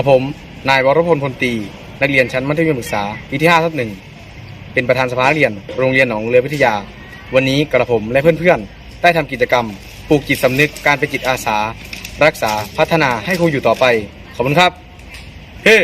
ระผมนายวรพล พลตรีนักเรียนชั้นมัธยมศึกษาปีที่5/1เป็นประธานสภานักเรียนโรงเรียนหนองเรือวิทยาวันนี้กระผมและเพื่อนๆได้ทำกิจกรรมปลูกจิตสำนึกการเป็นจิตอาสารักษาพัฒนาให้คงอยู่ต่อไปขอบคุณครับเฮ้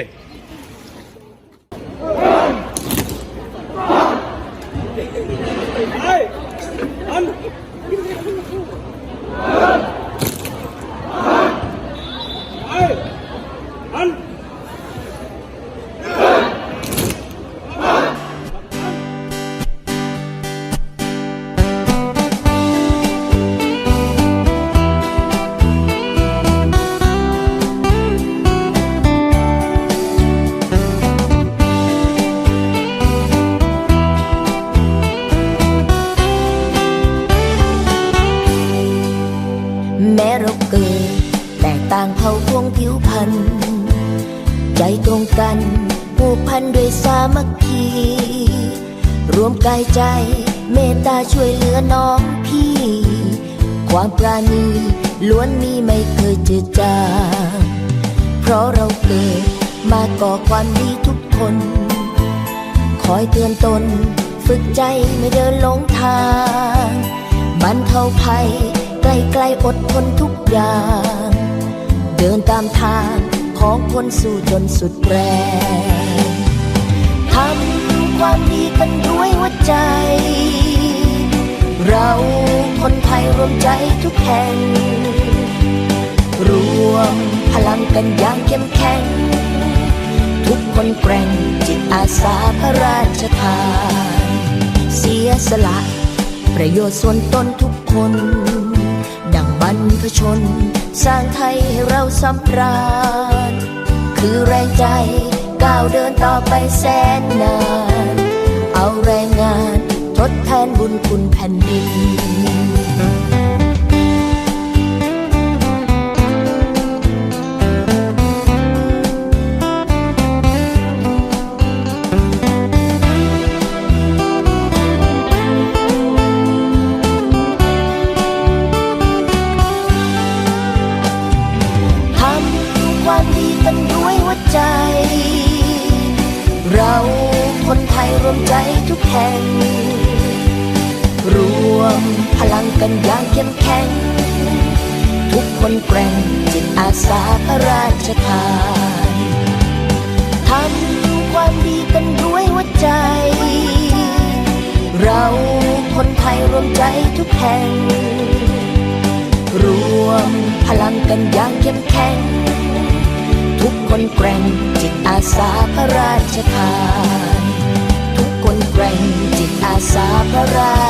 แม้เราเกิดแตกต่างเผ่าพวงผิวพรรณใจตรงกันผูกพันด้วยสามัคคีรวมกายใจเมตตาช่วยเหลือน้องพี่ความปราณีล้วนมีไม่เคยจืดจางเพราะเราเกิดมาก่อความดีทุกคนคอยเตือนตนฝึกใจไม่เดินหลงทางบรรเทาภัยไกลๆอดทนทุกอย่างเดินตามทางของคนสู้จนสุดแรงทำความดีกันด้วยหัวใจเราคนไทยรวมใจทุกแห่งรวมพลังกันอย่างเข้มแข็งทุกคนแกร่งจิตอาสาพระราชทานเสียสละประโยชน์ส่วนตนทุกคนดังบรรพชนสร้างไทยให้เราสำราญคือแรงใจก้าวเดินต่อไปแสนนานเอาแรงงานทดแทนบุญคุณแผ่นดินความดีกันด้วยหัวใจเราคนไทยรวมใจทุกแห่งรวมพลังกันอย่างเข้มแข็งทุกคนแกร่งจิตอาสาพระราชทานทำความดีกันด้วยหัวใจเราคนไทยรวมใจทุกแห่งรวมพลังกันอย่างเข้มแข็งทุกคนแกร่งจิตอาสาพระราชทานทุกคนแกร่งจิตอาสาพระรา